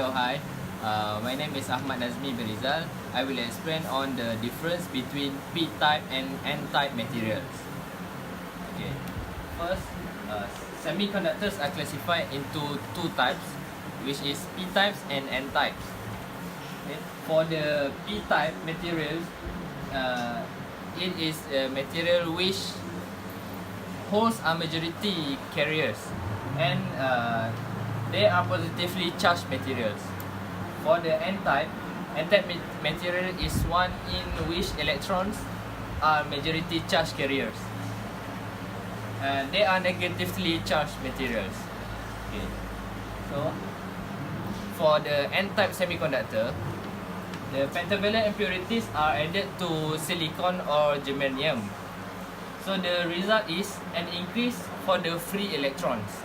Hello, hi. My name is Ahmad Nazmi bin Rizal. I will explain on the difference between P-type and N-type materials. Okay. First, semiconductors are classified into two types, which is P-types and N-types. Okay. For the P-type materials, it is a material which holes are majority carriers, and they are positively charged materials. For the N-type material is one in which electrons are majority charge carriers. They are negatively charged materials. Okay. So, for the N-type semiconductor, the pentavalent impurities are added to silicon or germanium. So the result is an increase for the free electrons.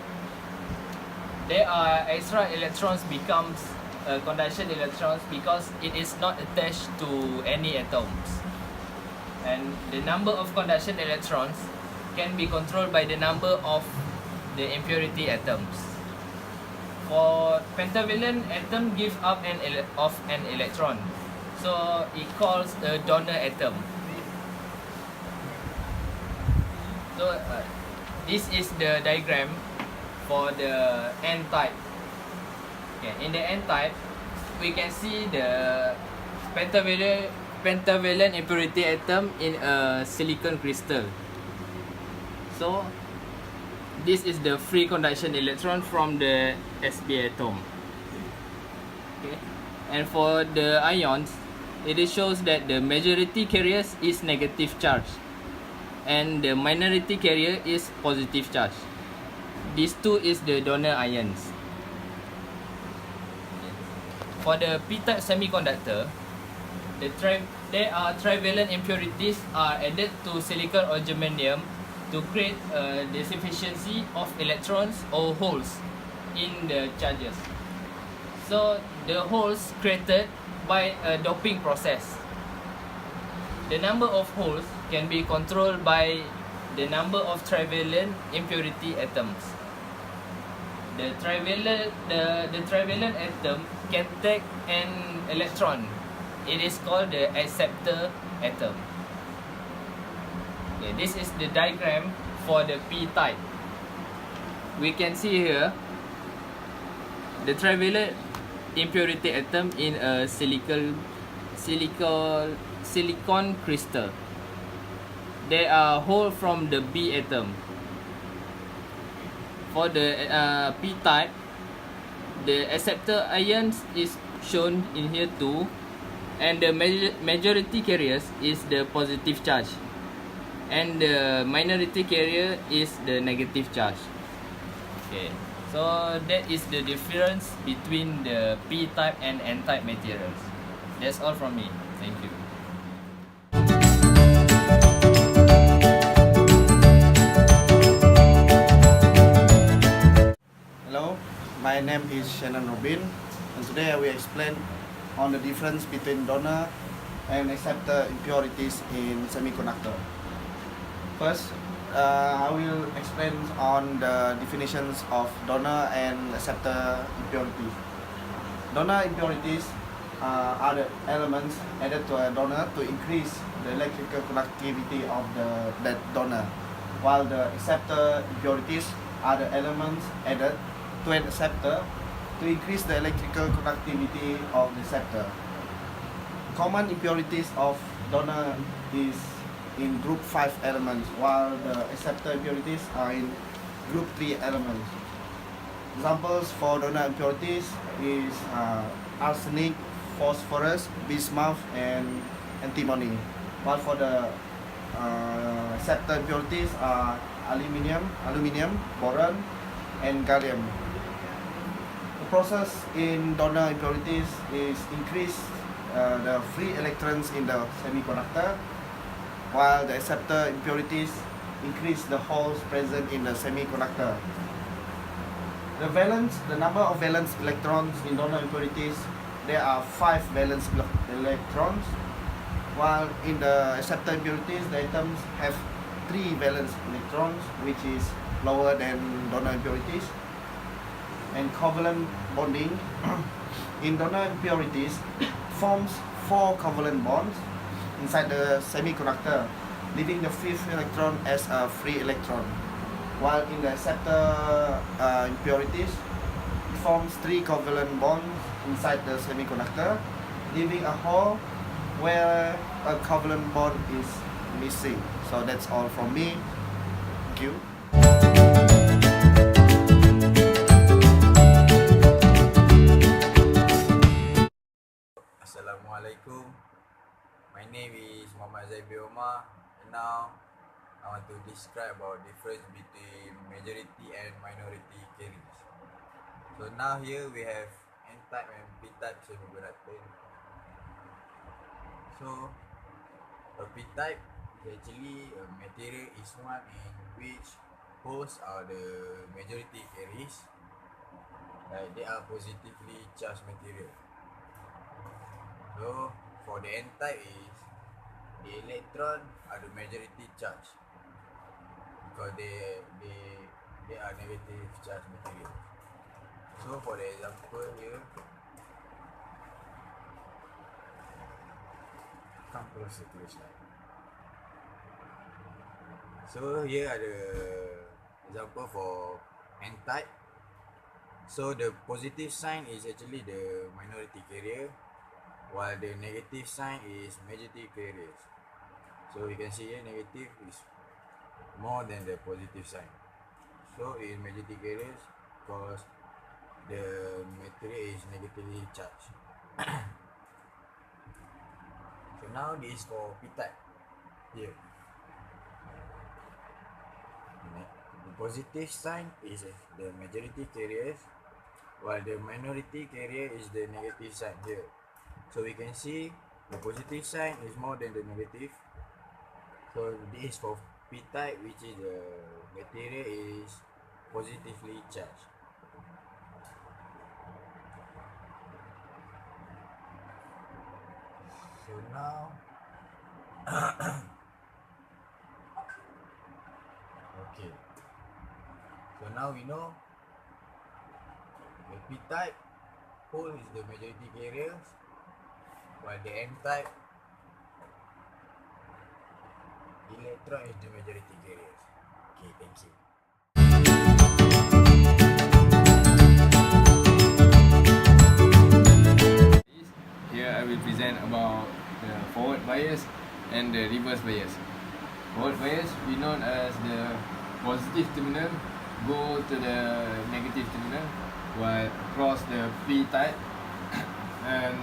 There are extra electrons becomes conduction electrons because it is not attached to any atoms. And the number of conduction electrons can be controlled by the number of the impurity atoms. For pentavalent atom give up an electron, so it calls a donor atom. So this is the diagram for the N-type. Okay, in the N-type, we can see the pentavalent impurity atom in a silicon crystal. So this is the free conduction electron from the sp atom. Okay, and for the ions, it shows that the majority carriers is negative charge, and the minority carrier is positive charge. These two is the donor ions. For the P-type semiconductor, there are trivalent impurities are added to silicon or germanium to create a deficiency of electrons or holes in the charges. So the holes created by a doping process. The number of holes can be controlled by the number of trivalent impurity atoms. The trivalent atom can take an electron. It is called the acceptor atom. Okay, this is the diagram for the P-type. We can see here the trivalent impurity atom in a silicon crystal. There are holes from the B atom. For the P-type, the acceptor ions is shown in here too, and the majority carriers is the positive charge, and the minority carrier is the negative charge. Okay, so that is the difference between the P-type and N-type materials. That's all from me. Thank you. Hello, my name is Shannon Robin, and today I will explain on the difference between donor and acceptor impurities in semiconductor. First, I will explain on the definitions of donor and acceptor impurities. Donor impurities are the elements added to a donor to increase the electrical conductivity of that donor, while the acceptor impurities are the elements added to an acceptor to increase the electrical conductivity of the acceptor. Common impurities of donor is in group 5 elements, while the acceptor impurities are in group 3 elements. Examples for donor impurities is arsenic, phosphorus, bismuth, and antimony. While for the acceptor impurities are aluminium, boron, and gallium. The process in donor impurities is increase the free electrons in the semiconductor, while the acceptor impurities increase the holes present in the semiconductor. The number of valence electrons in donor impurities, there are 5 valence electrons, while in the acceptor impurities, the atoms have 3 valence electrons, which is lower than donor impurities. And covalent bonding In donor impurities, forms 4 covalent bonds inside the semiconductor, leaving the 5th electron as a free electron. While in the acceptor impurities, it forms 3 covalent bonds inside the semiconductor, leaving a hole where a covalent bond is missing. So that's all from me. Thank you. Assalamualaikum. My name is Muhammad Zaibi Omar, and now I want to describe about difference between majority and minority carriers. So now here we have N-type and P-type semiconductor. So a P-type is actually a material is one in which holes are the majority carriers, like they are positively charged material. So for the N-type is the electron are the majority charge because they are negative charge material. So for the example here, come closer to the slide. So here are the example for N-type. So the positive sign is actually the minority carrier, while the negative sign is majority carriers. So you can see here negative is more than the positive sign. So in majority carriers because the material is negatively charged. So now this is for P-type here. The positive sign is the majority carriers, while the minority carrier is the negative sign here. So we can see the positive sign is more than the negative. So this is for P-type, which is the material is positively charged. So now okay. So now we know the P-type hole is the majority carriers, while the N-type electron is the majority carriers. Okay, thank you. Here I will present about the forward bias and the reverse bias. Forward bias we known as the positive terminal go to the negative terminal, while across the P-type and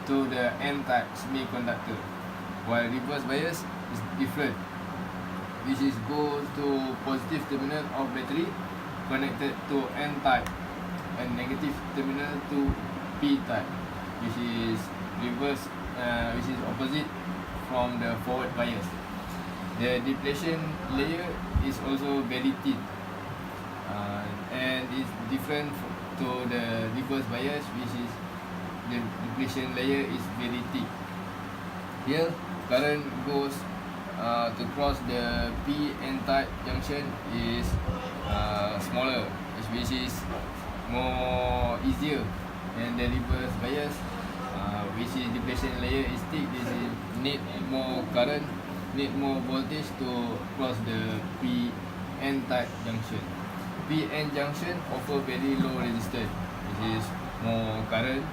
to the N-type semiconductor. While reverse bias is different, which is go to positive terminal of battery connected to N-type and negative terminal to P-type, which is reverse, which is opposite from the forward bias. The depletion layer is also very thin, and is different to the reverse bias, which is the depletion layer is very thick. Here, current goes to cross the P-N-type junction is smaller, which is more easier than the reverse bias, which is depletion layer is thick. This is need more current, need more voltage to cross the P-N-type junction. P-N junction offer very low resistance, which is more current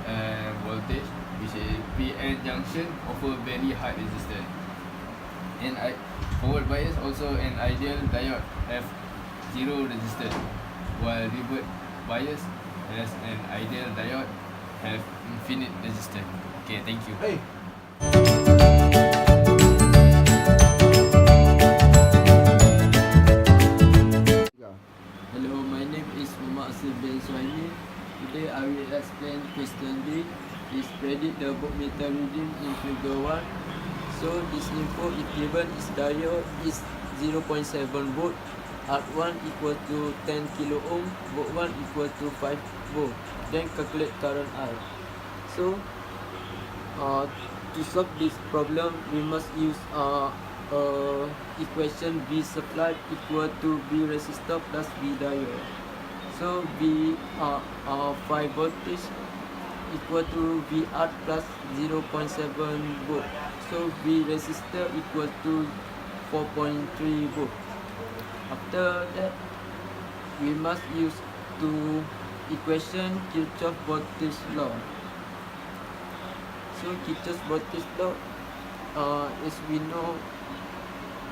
and voltage, which is P-N junction offer very high resistance. And forward bias also an ideal diode have zero resistance, while reverse bias has an ideal diode have infinite resistance. Okay, thank you. Hey. Hello, my name is Muhammad Asif bin Suhaimi. Today I will explain question B. Is predict the voltmeter reading in figure 1. So this info if given is diode is 0.7 volt, R1 equal to 10 kilo ohm, volt 1 equal to 5 volt. Then calculate current I. So to solve this problem, we must use equation V supply equal to V resistor plus V diode. So V 5 voltage equal to VR plus 0.7 volt. So V resistor equal to 4.3 volt. After that, we must use two equation Kirchhoff voltage law. So Kirchhoff voltage law, as we know,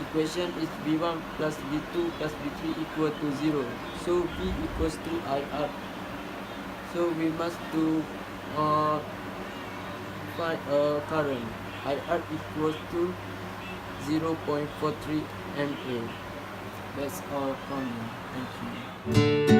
equation is V1 plus V2 plus V3 equal to 0. So V equals to IR. So we must to find current. IR equals to 0.43 mA. That's all from me. Thank you.